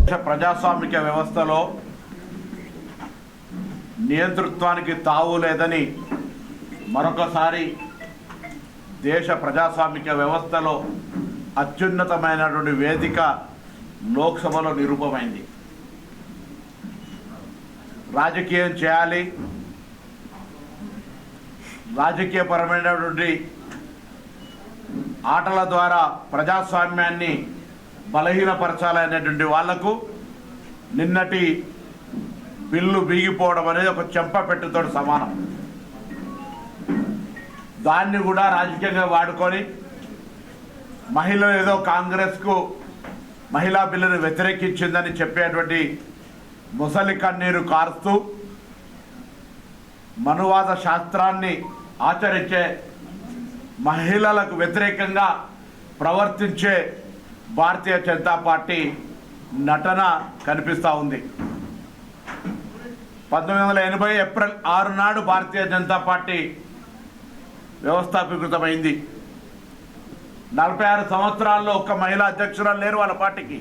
ప్రజాస్వామిక వ్యవస్థలో నియంతృత్వానికి తావు లేదని మరొకసారి దేశ ప్రజాస్వామిక వ్యవస్థలో అత్యున్నతమైనటువంటి వేదిక లోక్సభలో నిరూపమైంది. రాజకీయం చేయాలి, రాజకీయపరమైనటువంటి ఆటల ద్వారా ప్రజాస్వామ్యాన్ని బలహీనపరచాలనేటువంటి వాళ్లకు నిన్నటి బిల్లు బీగిపోవడం అనేది ఒక చెంపపెట్టుతో సమానం. దాన్ని కూడా రాజకీయంగా వాడుకొని మహిళలు ఏదో కాంగ్రెస్కు మహిళా బిల్లును వ్యతిరేకించిందని చెప్పేటువంటి ముసలి కన్నీరు కారుస్తూ మనువాద శాస్త్రాన్ని ఆచరించే మహిళలకు వ్యతిరేకంగా ప్రవర్తించే భారతీయ జనతా పార్టీ నటన కనిపిస్తూ ఉంది. 1980 ఏప్రిల్ 6 నాడు భారతీయ జనతా పార్టీ వ్యవస్థాపీకృతమైంది. 46 సంవత్సరాల్లో ఒక్క మహిళా అధ్యక్షురాలు లేరు వాళ్ళ పార్టీకి.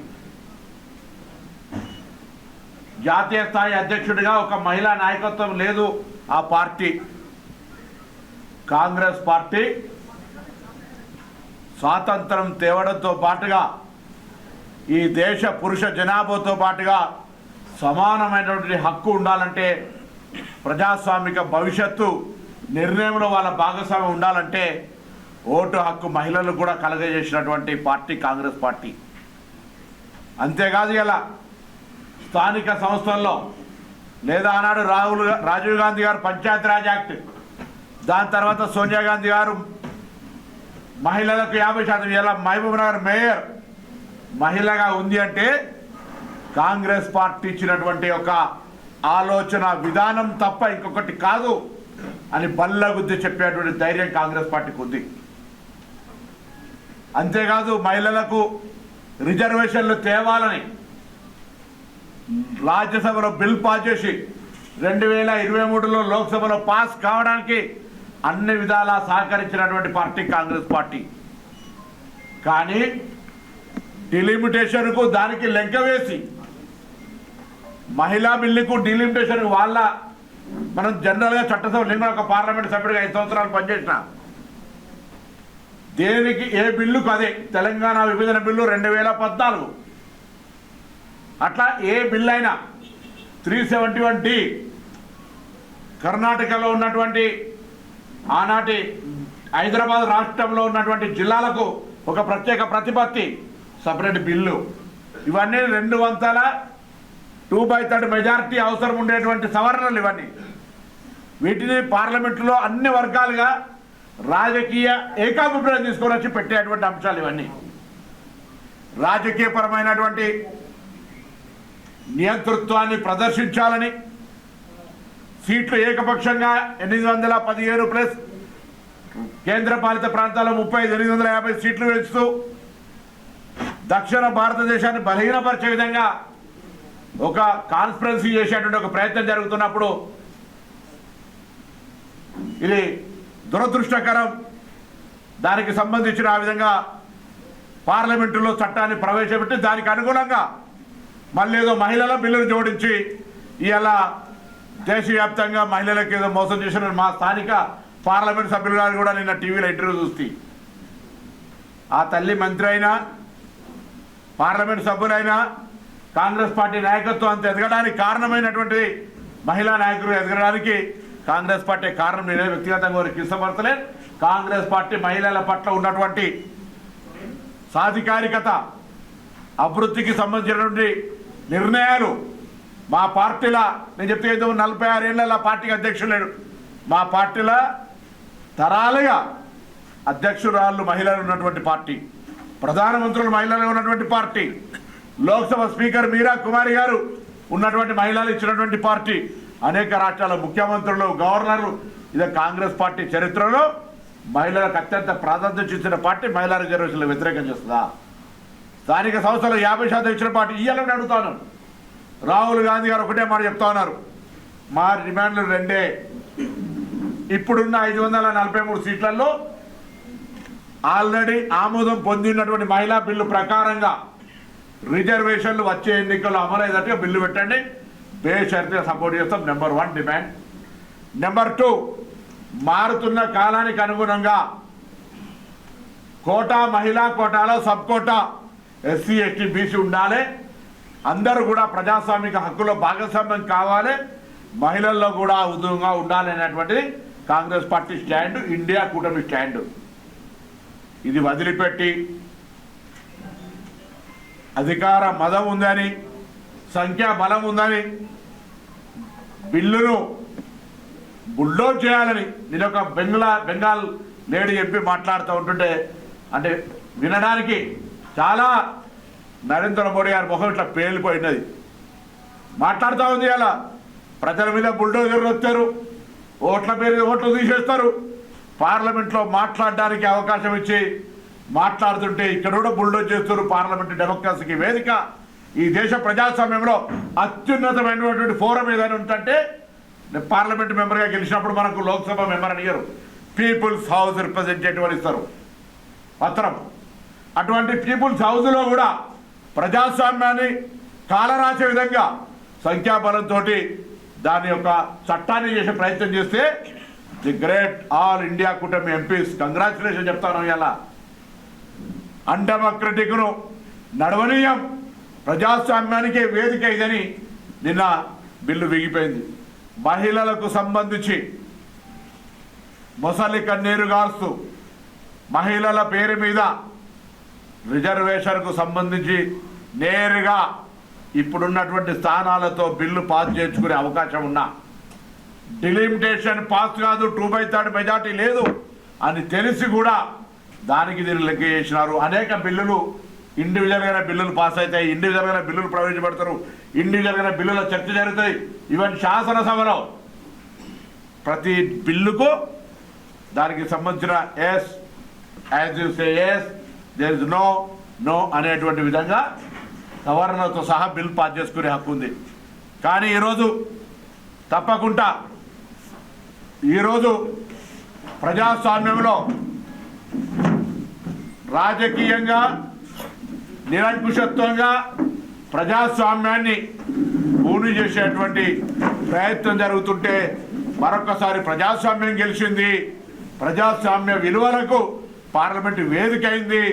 జాతీయ స్థాయి అధ్యక్షుడిగా ఒక మహిళా నాయకత్వం లేదు ఆ పార్టీ. కాంగ్రెస్ పార్టీ స్వాతంత్రం తేవడంతో పాటుగా ఈ దేశ పురుష జనాభాతో పాటుగా సమానమైనటువంటి హక్కు ఉండాలంటే, ప్రజాస్వామిక భవిష్యత్తు నిర్ణయంలో వాళ్ళ భాగస్వామ్యం ఉండాలంటే ఓటు హక్కు మహిళలకు కూడా కలగజేసినటువంటి పార్టీ కాంగ్రెస్ పార్టీ. అంతేకాదు ఇలా స్థానిక సంస్థల్లో లేదా ఆనాడు రాజీవ్ గాంధీ గారు పంచాయతీరాజ్ యాక్ట్, దాని తర్వాత సోనియా గాంధీ గారు మహిళలకు 50%, ఇలా మహబూబ్ నగర్ మేయర్ మహిళగా ఉంది అంటే కాంగ్రెస్ పార్టీ ఇచ్చినటువంటి ఒక ఆలోచన విధానం తప్ప ఇంకొకటి కాదు అని బల్లగుద్ది చెప్పేటువంటి ధైర్యం కాంగ్రెస్ పార్టీకి ఉంది. అంతేకాదు మహిళలకు రిజర్వేషన్లు తేవాలని రాజ్యసభలో బిల్ పాస్ చేసి 2023లో లోక్సభలో పాస్ కావడానికి అన్ని విధాలా సహకరించినటువంటి పార్టీ కాంగ్రెస్ పార్టీ. కానీ డిలిమిటేషన్కు దానికి లెక్క వేసి మహిళా బిల్లుకు డిలిమిటేషన్కు మనం జనరల్గా చట్టసభ నేను ఒక పార్లమెంట్ సభ్యుడిగా 5 సంవత్సరాలు పనిచేసిన, దేనికి ఏ బిల్లుకు అదే తెలంగాణ విభజన బిల్లు 2014, అట్లా ఏ బిల్లు అయినా 371D కర్ణాటకలో ఉన్నటువంటి ఆనాటి హైదరాబాద్ రాష్ట్రంలో ఉన్నటువంటి జిల్లాలకు ఒక ప్రత్యేక ప్రతిపత్తి, సపరేట్ బిల్లు, ఇవన్నీ 2/3 మెజారిటీ అవసరం ఉండేటువంటి సవరణలు ఇవన్నీ. వీటిని పార్లమెంటులో అన్ని వర్గాలుగా రాజకీయ ఏకాభిప్రాయం తీసుకొని వచ్చి పెట్టేటువంటి అంశాలు ఇవన్నీ. రాజకీయపరమైనటువంటి నియంతృత్వాన్ని ప్రదర్శించాలని సీట్లు ఏకపక్షంగా 817 ప్లస్ కేంద్రపాలిత ప్రాంతాల్లో 850 సీట్లు పెంచుతూ దక్షిణ భారతదేశాన్ని బలహీనపరిచే విధంగా ఒక కాన్స్పిరసీ చేసేటువంటి ఒక ప్రయత్నం జరుగుతున్నప్పుడు ఇది దురదృష్టకరం. దానికి సంబంధించిన ఆ విధంగా పార్లమెంటులో చట్టాన్ని ప్రవేశపెట్టి దానికి అనుగుణంగా మళ్ళీ ఏదో మహిళల బిల్లును జోడించి ఇవాళ దేశవ్యాప్తంగా మహిళలకు ఏదో మోసం చేసిన మా స్థానిక పార్లమెంట్ సభ్యులు గారు కూడా నిన్న టీవీలో ఇంటర్వ్యూ చూస్తే ఆ తల్లి మంత్రి అయినా పార్లమెంట్ సభ్యులైనా కాంగ్రెస్ పార్టీ నాయకత్వం అంత ఎదగడానికి కారణమైనటువంటి మహిళా నాయకులు ఎదగడానికి కాంగ్రెస్ పార్టీ కారణం. నేనే వ్యక్తిగతంగా వారికి ఇష్టపడతలేదు. కాంగ్రెస్ పార్టీ మహిళల పట్ల ఉన్నటువంటి సాధికారికత, అభివృద్ధికి సంబంధించినటువంటి నిర్ణయాలు మా పార్టీల, నేను చెప్తే 46 ఏళ్ళ పార్టీకి అధ్యక్షులు లేడు, మా పార్టీల తరాలుగా అధ్యక్షురాళ్ళు మహిళలు ఉన్నటువంటి పార్టీ, ప్రధానమంత్రులు మహిళలు ఉన్నటువంటి పార్టీ, లోక్సభ స్పీకర్ మీరా కుమారి గారు ఉన్నటువంటి మహిళలు ఇచ్చినటువంటి పార్టీ, అనేక రాష్ట్రాల ముఖ్యమంత్రులు, గవర్నర్లు, ఇది కాంగ్రెస్ పార్టీ చరిత్రలో మహిళలకు అత్యంత ప్రాధాన్యత ఇచ్చిన పార్టీ. మహిళా రిజర్వేషన్లు వ్యతిరేకం చేస్తుందా? స్థానిక సంస్థలు 50% ఇచ్చిన పార్టీ ఇయ్యాలని అడుగుతాను. రాహుల్ గాంధీ గారు ఒకటే మాట చెప్తా ఉన్నారు, మా డిమాండ్లు 2. ఇప్పుడున్న 543 సీట్లలో ఆల్రెడీ ఆమోదం పొందినటువంటి మహిళా బిల్లు ప్రకారంగా రిజర్వేషన్లు వచ్చే ఎన్నికల్లో అమలయ్యేటట్టుగా బిల్లు పెట్టండి, బేషరతుగా సపోర్ట్ చేస్తాం. Number 1 demand. నెంబర్ 2, మారుతున్న కాలానికి అనుగుణంగా కోటా, మహిళా కోటాలో sub quota SC ST BC ఉండాలి. అందరూ కూడా ప్రజాస్వామిక హక్కులో భాగస్వామ్యం కావాలి, మహిళల్లో కూడా ఉద్యోగంగా ఉండాలి అనేటువంటిది కాంగ్రెస్ పార్టీ స్టాండ్, ఇండియా కూటమి స్టాండ్. ఇది వదిలిపెట్టి అధికార మదం ఉందని, సంఖ్యా బలం ఉందని బిల్లును బుల్డోజ్ చేయాలని నేను ఒక బెంగాల్ లేడీ ఎంపీ మాట్లాడుతూ ఉంటుంటే అంటే వినడానికి చాలా నరేంద్ర మోడీ గారి ముఖం ఇట్లా పేలిపోయినది. మాట్లాడుతూ ఉంది, అలా ప్రజల మీద బుల్డోజర్లు వచ్చారు, ఓట్లు తీసేస్తారు, పార్లమెంట్లో మాట్లాడడానికి అవకాశం ఇచ్చి మాట్లాడుతుంటే ఇక్కడ కూడా బుల్డోజ్ చేస్తారు. పార్లమెంటు డెమోక్రసీకి వేదిక, ఈ దేశ ప్రజాస్వామ్యంలో అత్యున్నతమైనటువంటి ఫోరం ఏదైనా ఉంటుంటే పార్లమెంట్ మెంబర్గా గెలిచినప్పుడు మనకు లోక్సభ మెంబర్ అని ఇయ్యరు, పీపుల్స్ హౌస్ రిప్రజెంటేటివ్ అని ఇస్తారు పత్రం. అటువంటి పీపుల్స్ హౌస్లో కూడా ప్రజాస్వామ్యాన్ని కాలరాసే విధంగా సంఖ్యాబలంతో దాని యొక్క చట్టాన్ని చేసే ప్రయత్నం చేస్తే ది గ్రేట్ ఆల్ ఇండియా కూటమి ఎంపీస్ కంగ్రాచులేషన్ చెప్తాను. ఇలా అన్డెమోక్రటిక్ను నడవనీయం, ప్రజాస్వామ్యానికి వేదిక ఇదని నిన్న బిల్లు విగిపోయింది. మహిళలకు సంబంధించి మొసలి కన్నీరు గారుస్తూ మహిళల పేరు మీద రిజర్వేషన్కు సంబంధించి నేరుగా ఇప్పుడున్నటువంటి స్థానాలతో బిల్లు పాస్ చేసుకునే అవకాశం ఉన్నా డిలిమిటేషన్ పాస్ కాదు, 2/3 మెజార్టీ లేదు అని తెలిసి కూడా దానికి దీన్ని లెక్క చేసినారు. అనేక బిల్లులు ఇండివిజువల్గానే బిల్లులు పాస్ అవుతాయి, ఇండివిజువల్గానే బిల్లులు ప్రవేశపెడతారు, ఇండివిజువల్గానే బిల్లుల చర్చ జరుగుతాయి. ఈవెన్ శాసనసభలో ప్రతి బిల్లుకు దానికి సంబంధించిన yes as you say yes, there is no అనేటువంటి విధంగా సవరణతో సహా బిల్ పాస్ చేసుకునే హక్కు ఉంది. కానీ ఈరోజు తప్పకుండా ఈరోజు ప్రజాస్వామ్యంలో రాజకీయంగా నిరంకుశత్వంగా ప్రజాస్వామ్యాన్ని పూర్తి చేసేటువంటి ప్రయత్నం జరుగుతుంటే మరొకసారి ప్రజాస్వామ్యం గెలిచింది, ప్రజాస్వామ్య విలువలకు పార్లమెంటు వేదిక అయింది,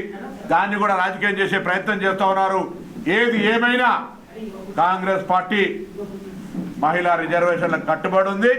దాన్ని కూడా రాజకీయం చేసే ప్రయత్నం చేస్తూ ఉన్నారు. ఏది ఏమైనా కాంగ్రెస్ పార్టీ మహిళా రిజర్వేషన్లకు కట్టుబడి ఉంది.